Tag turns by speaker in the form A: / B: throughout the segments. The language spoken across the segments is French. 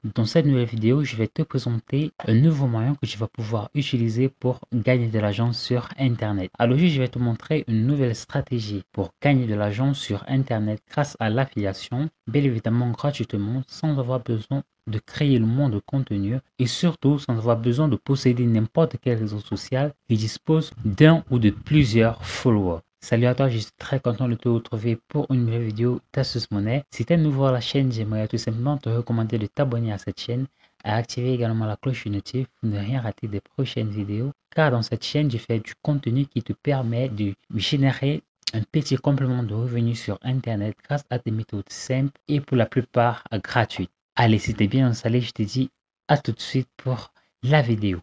A: Dans cette nouvelle vidéo, je vais te présenter un nouveau moyen que tu vas pouvoir utiliser pour gagner de l'argent sur Internet. Alors aujourd'hui, je vais te montrer une nouvelle stratégie pour gagner de l'argent sur Internet grâce à l'affiliation, bien évidemment gratuitement, sans avoir besoin de créer le moins de contenu et surtout sans avoir besoin de posséder n'importe quel réseau social qui dispose d'un ou de plusieurs followers. Salut à toi, je suis très content de te retrouver pour une nouvelle vidéo d'Asus Money. Si tu es nouveau à la chaîne, j'aimerais tout simplement te recommander de t'abonner à cette chaîne et activer également la cloche notif pour ne rien rater des prochaines vidéos. Car dans cette chaîne, je fais du contenu qui te permet de générer un petit complément de revenus sur Internet grâce à des méthodes simples et pour la plupart gratuites. Allez, si t'es bien installé, je te dis à tout de suite pour la vidéo.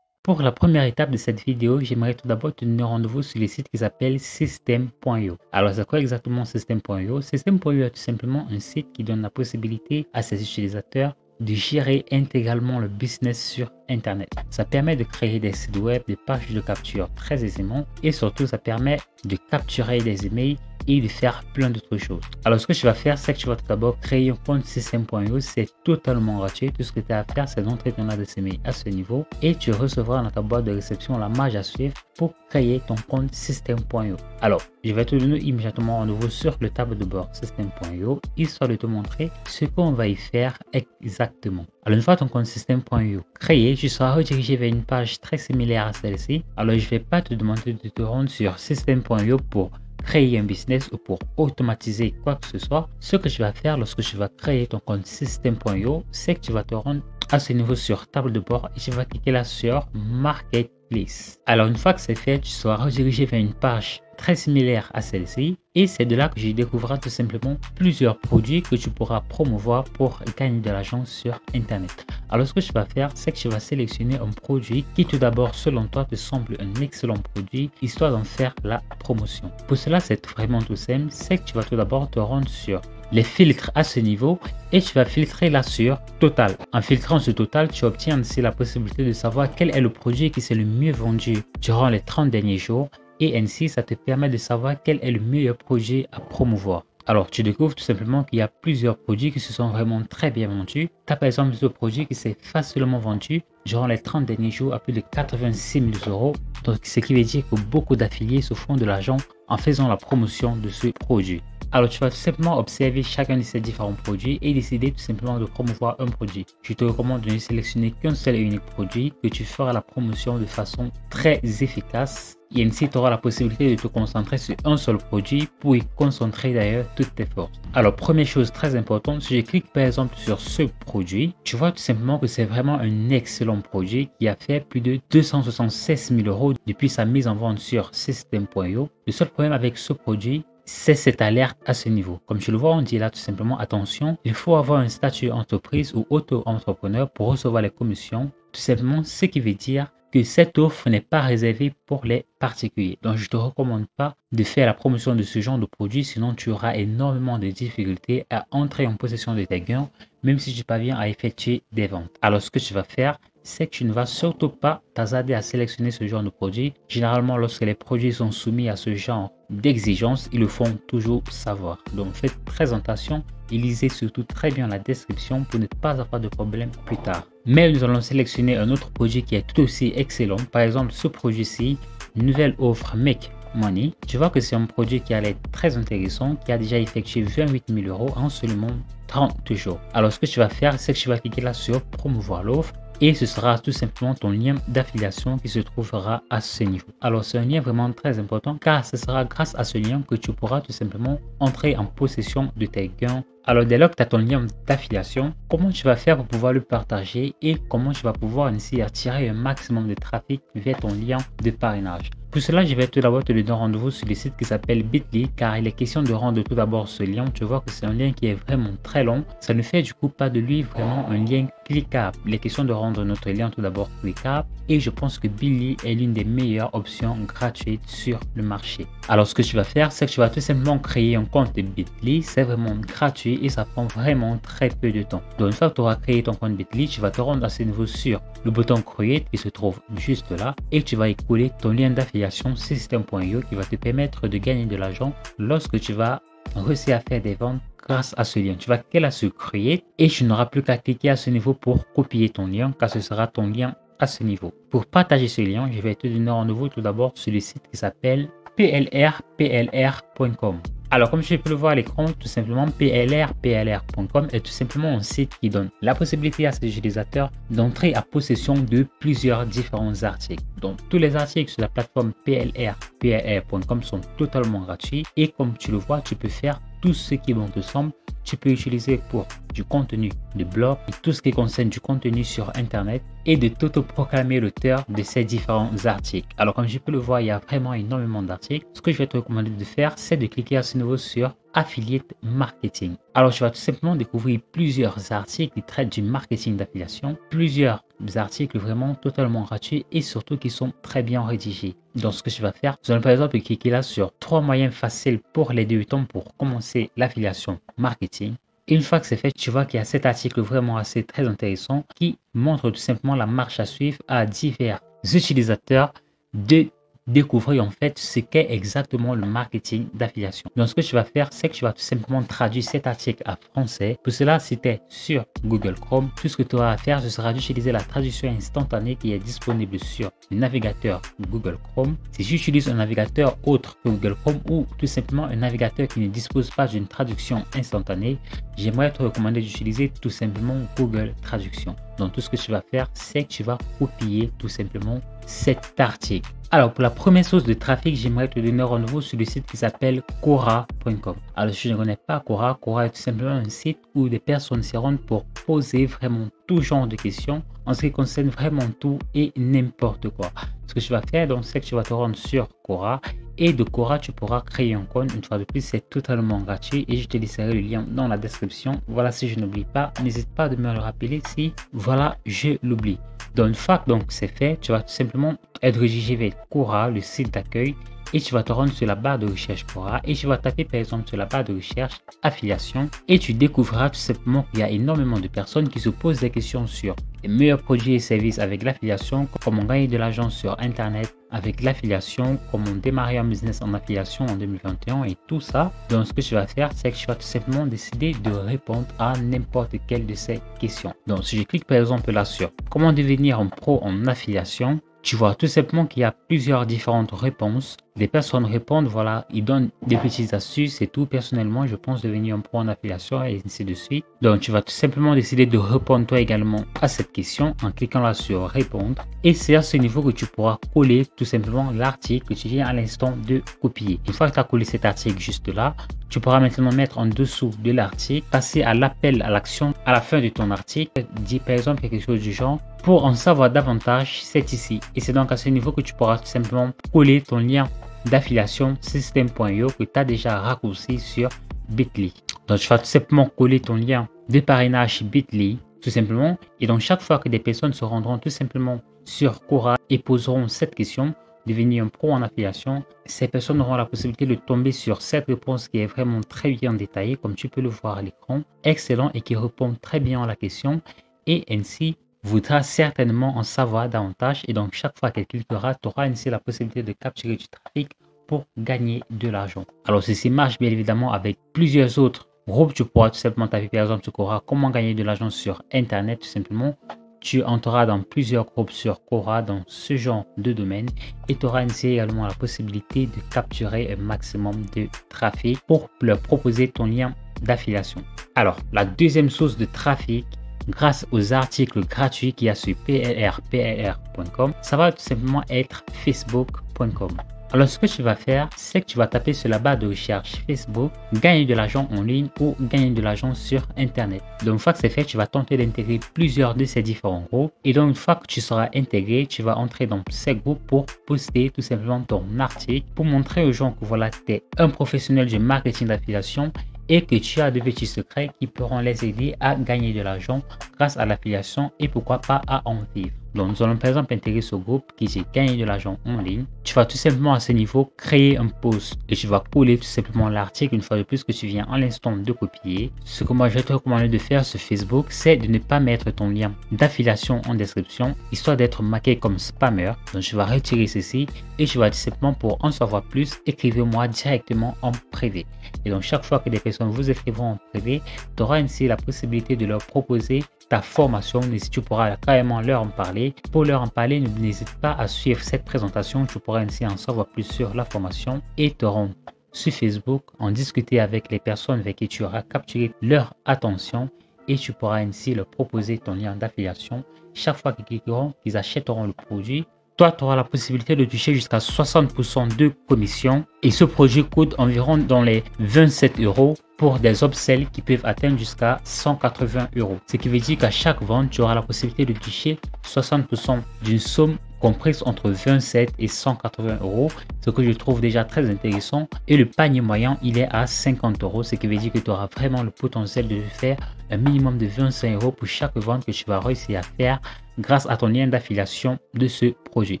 A: Pour la première étape de cette vidéo, j'aimerais tout d'abord te donner rendez-vous sur le site qui s'appelle System.io. Alors, c'est quoi exactement System.io? System.io est tout simplement un site qui donne la possibilité à ses utilisateurs de gérer intégralement le business sur Internet. Ça permet de créer des sites web, des pages de capture très aisément et surtout, ça permet de capturer des emails et de faire plein d'autres choses. Alors, ce que tu vas faire, c'est que tu vas d'abord créer un compte System.io. C'est totalement gratuit. Tout ce que tu as à faire, c'est d'entrer ton adresse email à ce niveau et tu recevras dans ta boîte de réception la marge à suivre pour créer ton compte System.io. Alors, je vais te donner immédiatement un nouveau sur le tableau de bord System.io, histoire de te montrer ce qu'on va y faire exactement. Alors, une fois ton compte System.io créé, tu seras redirigé vers une page très similaire à celle-ci. Alors, je ne vais pas te demander de te rendre sur System.io pour créer un business ou pour automatiser quoi que ce soit. Ce que tu vas faire lorsque tu vas créer ton compte System.io, c'est que tu vas te rendre à ce niveau sur table de bord et tu vas cliquer là sur Marketplace. Alors, une fois que c'est fait, tu seras redirigé vers une page très similaire à celle-ci et c'est de là que tu découvriras tout simplement plusieurs produits que tu pourras promouvoir pour gagner de l'argent sur Internet. Alors, ce que tu vas faire, c'est que tu vas sélectionner un produit qui tout d'abord, selon toi, te semble un excellent produit, histoire d'en faire la promotion. Pour cela, c'est vraiment tout simple, c'est que tu vas tout d'abord te rendre sur les filtres à ce niveau et tu vas filtrer là sur Total. En filtrant ce Total, tu obtiens ainsi la possibilité de savoir quel est le produit qui s'est le mieux vendu durant les 30 derniers jours et ainsi ça te permet de savoir quel est le meilleur produit à promouvoir. Alors, tu découvres tout simplement qu'il y a plusieurs produits qui se sont vraiment très bien vendus. Tu as par exemple ce produit qui s'est facilement vendu durant les 30 derniers jours à plus de 86 000 €. Donc, ce qui veut dire que beaucoup d'affiliés se font de l'argent en faisant la promotion de ce produit. Alors, tu vas tout simplement observer chacun de ces différents produits et décider tout simplement de promouvoir un produit. Je te recommande de ne sélectionner qu'un seul et unique produit que tu feras la promotion de façon très efficace. Et ainsi, tu auras la possibilité de te concentrer sur un seul produit pour y concentrer d'ailleurs toutes tes forces. Alors, première chose très importante, si je clique par exemple sur ce produit, tu vois tout simplement que c'est vraiment un excellent produit qui a fait plus de 276 000 € depuis sa mise en vente sur System.io. Le seul problème avec ce produit, c'est cette alerte à ce niveau. Comme tu le vois, on dit là tout simplement attention, il faut avoir un statut entreprise ou auto-entrepreneur pour recevoir les commissions. Tout simplement, ce qui veut dire que cette offre n'est pas réservée pour les particuliers. Donc, je ne te recommande pas de faire la promotion de ce genre de produit, sinon tu auras énormément de difficultés à entrer en possession de tes gains, même si tu parviens à effectuer des ventes. Alors, ce que tu vas faire, c'est que tu ne vas surtout pas t'hasarder à sélectionner ce genre de produit. Généralement, lorsque les produits sont soumis à ce genre d'exigences, ils le font toujours savoir. Donc, faites très attention et lisez surtout très bien la description pour ne pas avoir de problème plus tard. Mais nous allons sélectionner un autre produit qui est tout aussi excellent. Par exemple, ce produit-ci, nouvelle offre Make Money. Tu vois que c'est un produit qui a l'air très intéressant, qui a déjà effectué 28 000 € en seulement 30 jours. Alors, ce que tu vas faire, c'est que tu vas cliquer là sur promouvoir l'offre. Et ce sera tout simplement ton lien d'affiliation qui se trouvera à ce niveau. Alors, c'est un lien vraiment très important car ce sera grâce à ce lien que tu pourras tout simplement entrer en possession de tes gains. Alors, dès lors que tu as ton lien d'affiliation, comment tu vas faire pour pouvoir le partager et comment tu vas pouvoir ainsi attirer un maximum de trafic vers ton lien de parrainage. Pour cela, je vais tout d'abord te donner rendez-vous sur le site qui s'appelle Bitly, car il est question de rendre tout d'abord ce lien. Tu vois que c'est un lien qui est vraiment très long. Ça ne fait du coup pas de lui vraiment un lien cliquable. Il est question de rendre notre lien tout d'abord cliquable et je pense que Bitly est l'une des meilleures options gratuites sur le marché. Alors ce que tu vas faire, c'est que tu vas tout simplement créer un compte de Bitly. C'est vraiment gratuit et ça prend vraiment très peu de temps. Donc une fois que tu auras créé ton compte Bitly, tu vas te rendre à ce niveau sur le bouton Create qui se trouve juste là et tu vas y coller ton lien d'affiliation System.io qui va te permettre de gagner de l'argent lorsque tu vas réussir à faire des ventes grâce à ce lien. Tu vas cliquer là sur Create et tu n'auras plus qu'à cliquer à ce niveau pour copier ton lien car ce sera ton lien à ce niveau. Pour partager ce lien, je vais te donner rendez-vous tout d'abord sur le site qui s'appelle plrplr.com. Alors, comme tu peux le voir à l'écran, tout simplement, plrplr.com est tout simplement un site qui donne la possibilité à ses utilisateurs d'entrer à possession de plusieurs différents articles. Donc, tous les articles sur la plateforme plrplr.com sont totalement gratuits et comme tu le vois, tu peux faire tout ce qui bon te semble. Tu peux utiliser pour du contenu de blog et tout ce qui concerne du contenu sur Internet et de t'autoproclamer l'auteur de ces différents articles. Alors, comme je peux le voir, il y a vraiment énormément d'articles. Ce que je vais te recommander de faire, c'est de cliquer à ce niveau sur Affiliate Marketing. Alors, tu vas tout simplement découvrir plusieurs articles qui traitent du marketing d'affiliation, plusieurs articles vraiment totalement gratuits et surtout qui sont très bien rédigés. Donc, ce que tu vas faire, tu vas par exemple cliquer là sur 3 moyens faciles pour les débutants pour commencer l'affiliation marketing. Et une fois que c'est fait, tu vois qu'il y a cet article vraiment assez très intéressant qui montre tout simplement la marche à suivre à divers utilisateurs de découvrir en fait ce qu'est exactement le marketing d'affiliation. Donc ce que tu vas faire, c'est que tu vas tout simplement traduire cet article à français. Pour cela, si tu es sur Google Chrome, tout ce que tu auras à faire, ce sera d'utiliser la traduction instantanée qui est disponible sur le navigateur Google Chrome. Si tu utilises un navigateur autre que Google Chrome ou tout simplement un navigateur qui ne dispose pas d'une traduction instantanée, j'aimerais te recommander d'utiliser tout simplement Google Traduction. Donc tout ce que tu vas faire, c'est que tu vas copier tout simplement cet article. Alors pour la première source de trafic, j'aimerais te donner rendez-vous sur le site qui s'appelle Quora.com. Alors si je ne connais pas Quora, Quora est tout simplement un site où des personnes s'y rendent pour poser vraiment tout genre de questions en ce qui concerne vraiment tout et n'importe quoi. Ce que tu vas faire donc, c'est que tu vas te rendre sur Quora et de Quora tu pourras créer un compte. Une fois de plus, c'est totalement gratuit et je te laisserai le lien dans la description. Voilà, si je n'oublie pas, n'hésite pas de me le rappeler si voilà je l'oublie. Donc une fois que c'est fait, tu vas tout simplement être redirigé vers Quora, le site d'accueil, et tu vas te rendre sur la barre de recherche Quora et tu vas taper par exemple sur la barre de recherche affiliation et tu découvriras tout simplement qu'il y a énormément de personnes qui se posent des questions sur les meilleurs produits et services avec l'affiliation, comment gagner de l'argent sur Internet avec l'affiliation, comment démarrer un business en affiliation en 2021 et tout ça. Donc ce que tu vas faire, c'est que tu vas tout simplement décider de répondre à n'importe quelle de ces questions. Donc si je clique par exemple là sur comment devenir un pro en affiliation, tu vois tout simplement qu'il y a plusieurs différentes réponses. Des personnes répondent, voilà, ils donnent des petites astuces et tout. Personnellement, je pense devenir un pro en affiliation et ainsi de suite. Donc, tu vas tout simplement décider de répondre toi également à cette question en cliquant là sur répondre. Et c'est à ce niveau que tu pourras coller tout simplement l'article que tu viens à l'instant de copier. Une fois que tu as collé cet article juste là, tu pourras maintenant mettre en dessous de l'article, passer à l'appel à l'action à la fin de ton article, dis par exemple quelque chose du genre. Pour en savoir davantage, c'est ici. Et c'est donc à ce niveau que tu pourras tout simplement coller ton lien d'affiliation System.io que tu as déjà raccourci sur Bitly. Donc tu vas tout simplement coller ton lien de parrainage Bitly tout simplement. Et donc chaque fois que des personnes se rendront tout simplement sur Quora et poseront cette question, devenir un pro en affiliation, ces personnes auront la possibilité de tomber sur cette réponse qui est vraiment très bien détaillée comme tu peux le voir à l'écran. Excellent et qui répond très bien à la question et ainsi voudra certainement en savoir davantage et donc chaque fois qu'elle cliquera, tu auras ainsi la possibilité de capturer du trafic pour gagner de l'argent. Alors ceci marche bien évidemment avec plusieurs autres groupes. Tu pourras tout simplement taper par exemple sur Quora comment gagner de l'argent sur Internet tout simplement. Tu entreras dans plusieurs groupes sur Quora dans ce genre de domaine et tu auras ainsi également la possibilité de capturer un maximum de trafic pour leur proposer ton lien d'affiliation. Alors la deuxième source de trafic, grâce aux articles gratuits qu'il y a sur plrplr.com, ça va tout simplement être facebook.com. Alors, ce que tu vas faire, c'est que tu vas taper sur la barre de recherche Facebook, gagner de l'argent en ligne ou gagner de l'argent sur Internet. Donc, une fois que c'est fait, tu vas tenter d'intégrer plusieurs de ces différents groupes. Et donc, une fois que tu seras intégré, tu vas entrer dans ces groupes pour poster tout simplement ton article pour montrer aux gens que voilà, tu es un professionnel du marketing d'affiliation et que tu as de petits secrets qui pourront les aider à gagner de l'argent grâce à l'affiliation et pourquoi pas à en vivre. Donc, nous allons par exemple intégrer ce groupe qui dit gagner de l'argent en ligne. Tu vas tout simplement à ce niveau créer un post et tu vas coller tout simplement l'article une fois de plus que tu viens à l'instant de copier. Ce que moi je vais te recommander de faire sur Facebook, c'est de ne pas mettre ton lien d'affiliation en description histoire d'être marqué comme spammer. Donc, je vais retirer ceci et je vais tout simplement pour en savoir plus, écrivez-moi directement en privé. Et donc, chaque fois que des personnes vous écrivront en privé, tu auras ainsi la possibilité de leur proposer ta formation, mais si tu pourras carrément leur en parler. Pour leur en parler, n'hésite pas à suivre cette présentation. Tu pourras ainsi en savoir plus sur la formation et te rendre sur Facebook, en discuter avec les personnes avec qui tu auras capturé leur attention et tu pourras ainsi leur proposer ton lien d'affiliation. Chaque fois qu'ils cliqueront, qu'ils achèteront le produit, toi, tu auras la possibilité de toucher jusqu'à 60% de commission et ce produit coûte environ dans les 27 € pour des upsells qui peuvent atteindre jusqu'à 180 €. Ce qui veut dire qu'à chaque vente, tu auras la possibilité de toucher 60% d'une somme comprise entre 27 et 180 €, ce que je trouve déjà très intéressant. Et le panier moyen, il est à 50 €, ce qui veut dire que tu auras vraiment le potentiel de faire un minimum de 25 € pour chaque vente que tu vas réussir à faire grâce à ton lien d'affiliation de ce projet.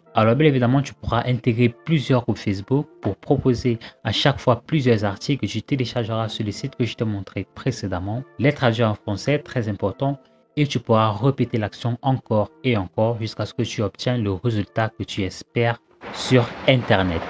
A: Alors bien évidemment, tu pourras intégrer plusieurs groupes Facebook pour proposer à chaque fois plusieurs articles que tu téléchargeras sur le site que je t'ai montré précédemment. Les traduire en français, très important. Et tu pourras répéter l'action encore et encore jusqu'à ce que tu obtiennes le résultat que tu espères sur Internet.